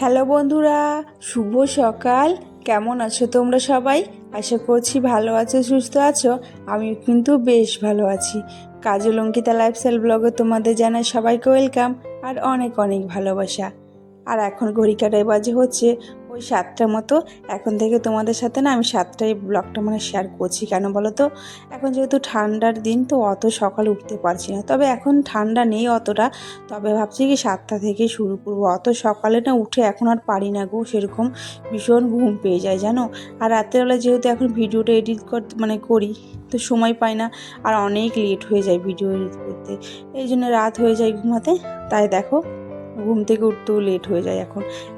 Hello বন্ধুরা, শুভ সকাল। কেমন আছো তোমরা সবাই? আশা করছি ভালো আছো, সুস্থ আছো। আমিও কিন্তু বেশ ভালো আছি। কাজল অঙ্কিতা লাইফস্টাইল ব্লগে তোমাদের জানাই সবাইকে ওয়েলকাম আর অনেক অনেক ভালোবাসা। আর এখন ঘড়ি কাটায় বাজে হচ্ছে ওই 7টার মতো। এখন থেকে তোমাদের সাথে না আমি 7টায় ব্লগটা শেয়ার করছি। কেন বলো তো, এখন যেহেতু ঠান্ডার দিন তো অত সকালে উঠতে পারছি না। তবে এখন ঠান্ডা নেই অতটা, তবে ভাবছি কি 7টা থেকে শুরু করবো। অত সকালে না উঠে এখন আর পারি না গো, সেরকম ভীষণ ঘুম পেয়ে যায় জানো। আর রাত্রেবেলা যেহেতু এখন ভিডিওটা এডিট করি, তো সময় পাই না আর অনেক লেট হয়ে যায় ভিডিও এডিট করতে। এই জন্য রাত হয়ে যায় ঘুমাতে। তাই দেখো ঘুম থেকে উঠতেও লেট হয়ে যায়।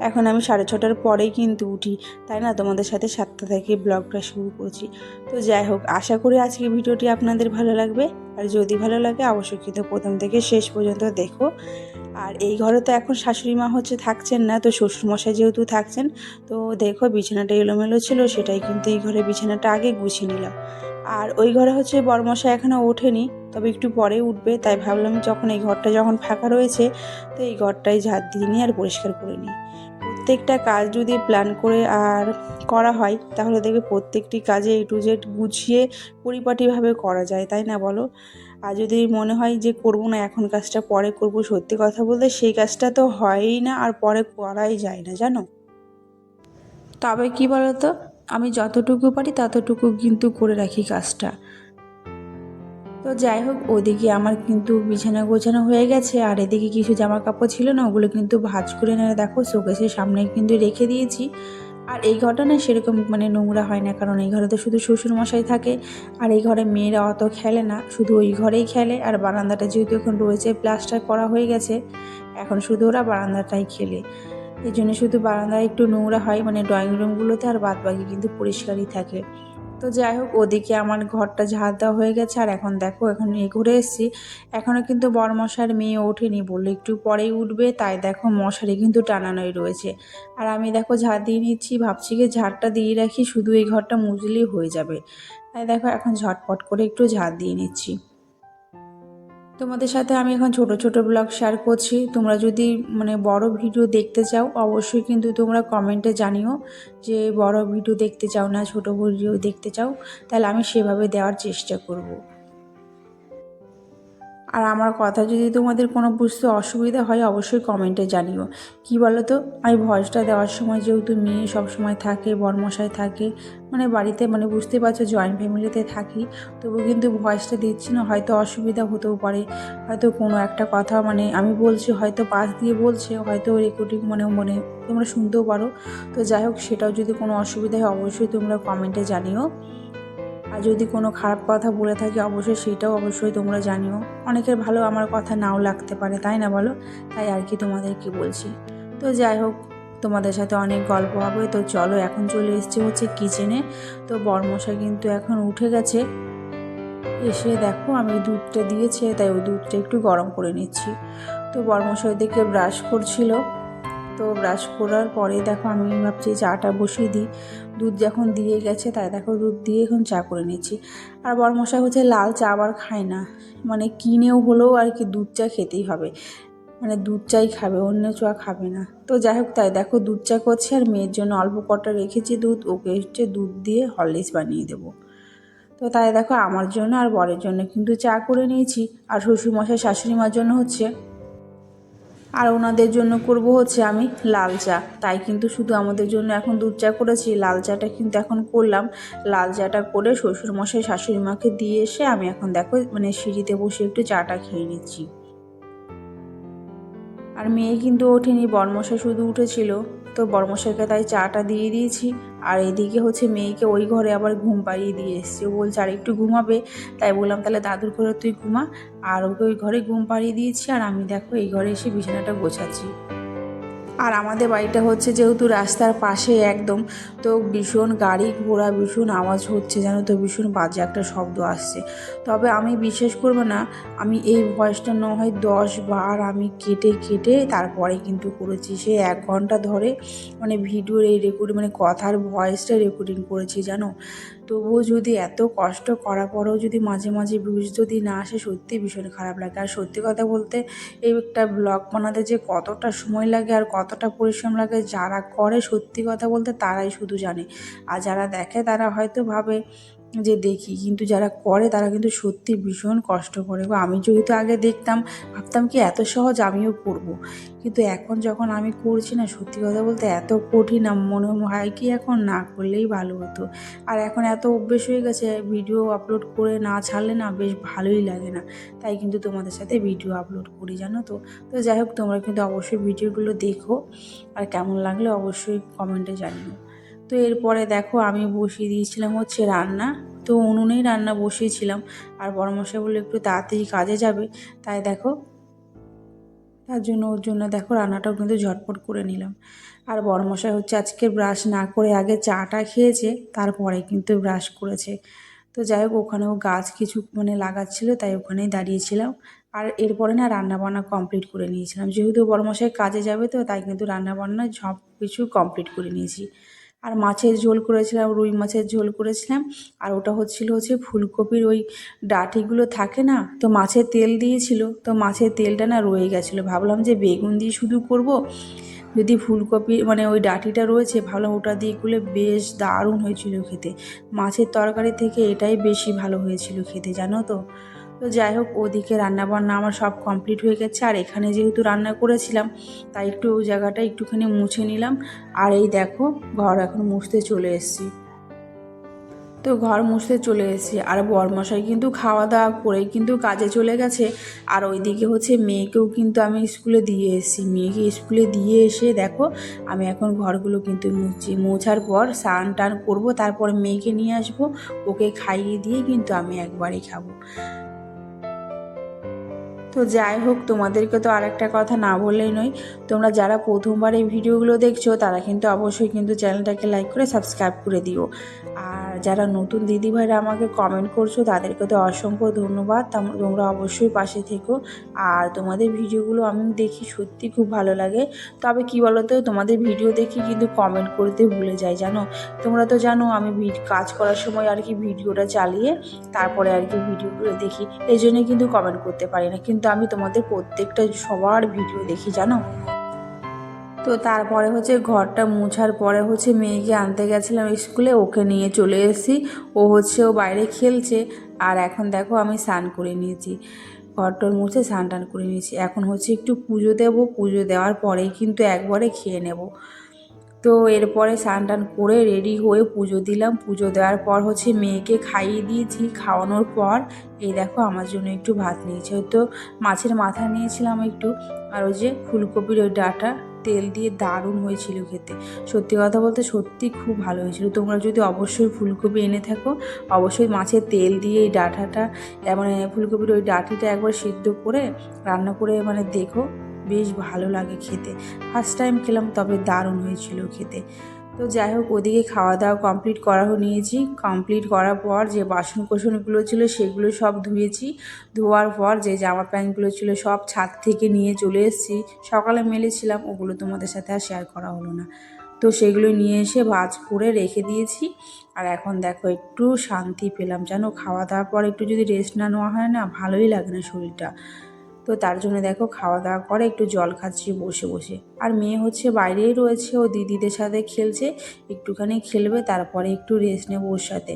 এখন আমি 6:30টার পরেই কিন্তু উঠি, তাই না তোমাদের সাথে 7টা থেকে ব্লগটা শুরু করছি। তো যাই হোক, আশা করি আজকে ভিডিওটি আপনাদের ভালো লাগবে। আর যদি ভালো লাগে অবশ্যই কিন্তু প্রথম থেকে শেষ পর্যন্ত দেখো। আর এই ঘরে তো এখন শাশুড়ি মা থাকছেন না, তো শ্বশুরমশাই যেহেতু থাকছেন, তো দেখো বিছানাটা এলোমেলো ছিল, সেটাই কিন্তু এই ঘরে বিছানাটা আগে গুছিয়ে নিলাম। আর ওই ঘরে বরমশাই এখনও ওঠেনি, তবে একটু পরে উঠবে। তাই ভাবলাম যখন এই ঘরটা যখন ফাঁকা রয়েছে, তো এই ঘরটাই ঝাড় দিয়ে নিই আর পরিষ্কার করে নিই। প্রত্যেকটা কাজ যদি প্ল্যান করে আর করা হয়, তাহলে দেখবে প্রত্যেকটি কাজে A to Z গুছিয়ে পরিপাটিভাবে করা যায়, তাই না বলো? আর যদি মনে হয় যে করবো না, এখন কাজটা পরে করব, সত্যি কথা বলতে সেই কাজটা তো হয়ই না আর পরে করাই যায় না জানো। তবে কি বলতো, আমি যতটুকু পারি ততটুকু কিন্তু করে রাখি কাজটা। তো যাই হোক, ওদিকে আমার কিন্তু বিছানা গোছানো হয়ে গেছে। আর এদিকে কিছু জামা কাপড় ছিল না, ওগুলো কিন্তু ভাঁজ করে না দেখো শোকেসের সামনে কিন্তু রেখে দিয়েছি। আর এই ঘরটা না সেরকম নোংরা হয় না, কারণ এই ঘরে তো শুধু শ্বশুরমশাই থাকে। আর এই ঘরে মেয়েরা অত খেলে না, শুধু ওই ঘরেই খেলে। আর বারান্দাটা যেহেতু এখন রয়েছে, প্লাস্টার করা হয়ে গেছে, এখন শুধু ওরা বারান্দাটাই খেলে। এই জন্য শুধু বারান্দায় একটু নোংরা হয়, ড্রয়িং রুমগুলোতে, আর বাদ বাকি কিন্তু পরিষ্কারই থাকে। তো যাই হোক, ওদিকে আমার ঘরটা ঝাড় দেওয়া হয়ে গেছে। আর এখন দেখো, এখন এই ঘুরে এসেছি, এখনও কিন্তু বরমশাইয়ের মেয়ে ওঠেনি, বললো একটু পরেই উঠবে। তাই দেখো মশারি কিন্তু টানানোই রয়েছে। আর আমি দেখো ঝাড় দিয়ে নিচ্ছি, ভাবছি কি ঝাড়টা দিয়ে রাখি, শুধু এই ঘরটা মুছলেই হয়ে যাবে। তাই দেখো এখন ঝটপট করে একটু ঝাড় দিয়ে নিচ্ছি। তোমাদের সাথে আমি এখন ছোট ছোট ব্লগ শেয়ার করছি। তোমরা যদি বড় ভিডিও দেখতে চাও, অবশ্যই কিন্তু তোমরা কমেন্টে জানিও যে বড় ভিডিও দেখতে চাও না ছোট ভিডিও দেখতে চাও, তাহলে আমি সেভাবে দেওয়ার চেষ্টা করব। আর আমার কথা যদি তোমাদের কোনো বুঝতে অসুবিধা হয়, অবশ্যই কমেন্টে জানিও। কি বলো তো, আমি ভয়েসটা দেওয়ার সময় যেহেতু মেয়ে সব সময় থাকে, বরমশাই থাকে, বাড়িতে বুঝতে পারছো জয়েন্ট ফ্যামিলিতে থাকি, তবু কিন্তু ভয়েসটা দিচ্ছি না, হয়তো অসুবিধা হতেও পারে। হয়তো কোনো একটা কথা আমি বলছি, হয়তো পাশ দিয়ে বলছে, হয়তো রেকর্ডিং তোমরা শুনতেও পারো। তো যাই হোক, সেটাও যদি কোনো অসুবিধা হয় অবশ্যই তোমরা কমেন্টে জানিও। আর যদি কোনো খারাপ কথা বলে থাকি অবশ্যই সেটাও অবশ্যই তোমরা জানিও। অনেকের ভালো আমার কথা নাও লাগতে পারে, তাই না বলো? তাই আর কি তোমাদেরকে বলছি। তো যাই হোক, তোমাদের সাথে অনেক গল্প হবে। তো চলো, এখন চলে এসেছি কিচেনে। তো বরমশাই কিন্তু এখন উঠে গেছে। এসে দেখো আমি দুধটা দিয়েছে, তাই ওই দুধটা একটু গরম করে নিচ্ছি। তো বরমশাই দিকে ব্রাশ করছিল, তো ব্রাশ করার পরে দেখো আমি ভাবছি চাটা বসিয়ে দিই। দুধ যখন দিয়ে গেছে, তাই দেখো দুধ দিয়ে এখন চা করে নিচ্ছি। আর বরমশাই লাল চা আবার খায় না, কিনেও হলেও আর কি দুধ চা খেতেই হবে, দুধ চাই খাবে, অন্য চা খাবে না। তো যাই হোক, তাই দেখো দুধ চা করছি। আর মেয়ের জন্য অল্প কটা রেখেছি দুধ, ওকে দুধ দিয়ে হরলিক্স বানিয়ে দেবো। তো তাই দেখো আমার জন্য আর বরের জন্য কিন্তু চা করে নিয়েছি। আর শ্বশুরমশাই শাশুড়ি মার জন্য আর ওনাদের জন্য করব আমি লাল চা। তাই কিন্তু শুধু আমাদের জন্য এখন দুধ চা করেছি, লাল চাটা কিন্তু এখন করলাম। লাল চাটা করে শ্বশুরমশাই শাশুড়ি মাকে দিয়ে এসে আমি এখন দেখো সিঁড়িতে বসে একটু চাটা খেয়ে নিচ্ছি। আর মেয়ে কিন্তু ওঠেনি, বরমশাই শুধু উঠেছিল। তো বরমশাইকে তাই চাটা দিয়ে দিয়েছি। আর এদিকে মেয়েকে ওই ঘরে আবার ঘুম পাড়িয়ে দিয়ে এসেছি। ও বলছে আর একটু ঘুমাবে, তাই বললাম তাহলে দাদুর ঘরে তুই ঘুমা। আর ওকে ওই ঘরে ঘুম পাড়িয়ে দিয়েছি। আর আমি দেখো এই ঘরে এসে বিছানাটা গোছাচ্ছি। আর আমাদের বাড়িটা যেহেতু রাস্তার পাশে একদম, তো ভীষণ গাড়ি ঘোড়া, ভীষণ আওয়াজ হচ্ছে জানো তো, ভীষণ বাজে একটা শব্দ আসছে। তবে আমি বিশ্বাস করবে না, আমি এই ভয়েসটা না হয় 10 বার আমি কেটে কেটে তারপরে কিন্তু করেছি। সে 1 ঘন্টা ধরে ভিডিওর এই রেকর্ডিং কথার ভয়েসটা রেকর্ডিং করেছি জানো। তবুও যদি এত কষ্ট করার পরেও যদি মাঝে মাঝে ভিউজ যদি না আসে, সত্যি ভীষণ খারাপ লাগে। আর সত্যি কথা বলতে এই একটা ব্লগ বানাতে যে কতটা সময় লাগে আর কতটা পরিশ্রম লাগে, যারা করে সত্যি কথা বলতে তারাই শুধু জানে। আর যারা দেখে তারা হয়তো ভাবে যে দেখি, কিন্তু যারা করে তারা কিন্তু সত্যি ভীষণ কষ্ট করে। বা আমি যেহেতু আগে দেখতাম, ভাবতাম কি এত সহজ আমিও করব, কিন্তু এখন যখন আমি করছি না, সত্যি কথা বলতে এত কঠিন, মনে হয় কি এখন না করলেই ভালো হতো। আর এখন এত অভ্যেস হয়ে গেছে, ভিডিও আপলোড করে না ছাড়লে না বেশ ভালোই লাগে না, তাই কিন্তু তোমাদের সাথে ভিডিও আপলোড করি, জানো তো। তো যাই হোক, তোমরা কিন্তু অবশ্যই ভিডিওগুলো দেখো, আর কেমন লাগলে অবশ্যই কমেন্টে জানিও। তো এরপরে দেখো আমি বসিয়ে দিয়েছিলাম হচ্ছে রান্না। তো উনুনেই রান্না বসিয়েছিলাম, আর বড়মশাই বললো একটু তাড়াতাড়ি কাজে যাবে, তাই দেখো ওর জন্য দেখো রান্নাটাও কিন্তু ঝটপট করে নিলাম। আর বড়মশাই হচ্ছে আজকে ব্রাশ না করে আগে চাটা খেয়েছে, তারপরে কিন্তু ব্রাশ করেছে। তো যাই হোক, ওখানেও গাছ কিছু লাগাচ্ছিল, তাই ওখানেই দাঁড়িয়েছিলাম। আর এরপরে না রান্নাবান্না কমপ্লিট করে নিয়েছিলাম, যেহেতু বড়মশাই কাজে যাবে, তো তাই কিন্তু রান্নাবান্না সব কিছু কমপ্লিট করে নিয়েছি। আর মাছের ঝোল করেছিলাম, রুই মাছের ঝোল করেছিলাম। আর ওটা হচ্ছে ফুলকপির ওই ডাঁটিগুলো থাকে না, তো মাছের তেল দিয়েছিল, তো মাছের তেলটা না রয়ে গেছিলো। ভাবলাম যে বেগুন দিয়ে শুধু করব, যদি ফুলকপি ওই ডাঁটিটা রয়েছে, ভাবলাম ওটা দিয়ে করলে বেশ দারুণ হয়েছিল খেতে। মাছের তরকারি থেকে এটাই বেশি ভালো হয়েছিল খেতে, জানো তো। তো যাই হোক, ওদিকে রান্নাবান্না আমার সব কমপ্লিট হয়ে গেছে। আর এখানে যেহেতু রান্না করেছিলাম, তাই একটু ওই জায়গাটা একটুখানি মুছে নিলাম। আর এই দেখো, ঘর এখন মুছতে চলে এসেছি। তো ঘর মুছতে চলে এসেছি, আর বরমশাই কিন্তু খাওয়া দাওয়া করেই কিন্তু কাজে চলে গেছে। আর ওইদিকে হচ্ছে মেয়েকেও কিন্তু আমি স্কুলে দিয়ে এসেছি। মেয়েকে স্কুলে দিয়ে এসে দেখো আমি এখন ঘরগুলো কিন্তু মুছছি। মোছার পর স্নান টান করবো, তারপর মেয়েকে নিয়ে আসবো, ওকে খাইয়ে দিয়ে কিন্তু আমি একবারই খাবো। তো যাই হোক, তোমাদেরকে তো আর একটা কথা না বললেই নয়, তোমরা যারা প্রথমবার এই ভিডিওগুলো দেখছো তারা কিন্তু অবশ্যই কিন্তু চ্যানেলটাকে লাইক করে সাবস্ক্রাইব করে দিও। আর যারা নতুন দিদিভাইরা আমাকে কমেন্ট করছো তাদেরকে তো অসংখ্য ধন্যবাদ, তোমরা অবশ্যই পাশে থেকো। আর তোমাদের ভিডিওগুলো আমি দেখি, সত্যি খুব ভালো লাগে। তবে কি বলো তো, তোমাদের ভিডিও দেখি কিন্তু কমেন্ট করতে ভুলে যাই, জানো। তোমরা তো জানো আমি কাজ করার সময় আর কি ভিডিওটা চালিয়ে তারপরে আর কি ভিডিওগুলো দেখি, এই জন্য কিন্তু কমেন্ট করতে পারি না, কিন্তু আমি তোমাদের প্রত্যেকটা সবার ভিডিও দেখি, জানো। তো তারপরে হচ্ছে ঘরটা মুছার পরে হচ্ছে মেয়েকে আনতে গেছিলাম স্কুলে, ওকে নিয়ে চলে এসেছি। ও বাইরে খেলছে। আর এখন দেখো আমি স্নান করে নিয়েছি, ঘরটর মুছে স্নান টান করে নিয়েছি। এখন হচ্ছে একটু পুজো দেবো, পুজো দেওয়ার পরেই কিন্তু একবারে খেয়ে নেব। তো এরপরে স্নান টান করে রেডি হয়ে পুজো দিলাম। পুজো দেওয়ার পর হচ্ছে মেয়েকে খাইয়ে দিয়েছি। খাওয়ানোর পর এই দেখো আমার জন্য একটু ভাত নিয়েছি, হয়তো মাছের মাথা নিয়েছিলাম একটু, আর ওই যে ফুলকপির ওই ডাঁটা তেল দিয়ে দারুণ হয়েছিল খেতে। সত্যি কথা বলতে সত্যি খুব ভালো হয়েছিল। তোমরা যদি অবশ্যই ফুলকপি এনে থাকো, অবশ্যই মাছের তেল দিয়ে এই ডাঁটাটা ফুলকপির ওই ডাঁটিটা একবার সিদ্ধ করে রান্না করে দেখো, বেশ ভালো লাগে খেতে। ফার্স্ট টাইম খেলাম, তবে দারুণ হয়েছিল খেতে। তো যাই হোক, ওদিকে খাওয়া দাওয়া কমপ্লিট নিয়েছি। কমপ্লিট করার পর যে বাসন কোসনগুলো ছিল সেগুলো সব ধুয়েছি। ধোয়ার পর যে জামা প্যান্টগুলো ছিল সব ছাদ থেকে নিয়ে চলে এসেছি। সকালে মেলেছিলাম, ওগুলো তোমাদের সাথে আর শেয়ার করা হলো না। তো সেগুলো নিয়ে এসে ভাঁজ করে রেখে দিয়েছি। আর এখন দেখো একটু শান্তি পেলাম, জানো। খাওয়া দাওয়ার পর একটু যদি রেস্ট না নেওয়া হয় না, ভালোই লাগে না শরীরটা। তো তার জন্য দেখো খাওয়া দাওয়া করে একটু জল খাচ্ছি বসে বসে। আর মেয়ে হচ্ছে বাইরেই রয়েছে, ও দিদিদের সাথে খেলছে, একটুখানি খেলবে, তারপরে একটু রেস্ট নেবো ওর সাথে।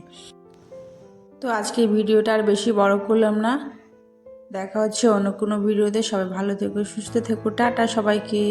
তো আজকে ভিডিওটা আর বেশি বড় করলাম না, দেখা হচ্ছে অন্য কোনো ভিডিওতে। সবাই ভালো থেকো, সুস্থ থেকো, টাটা সবাইকে।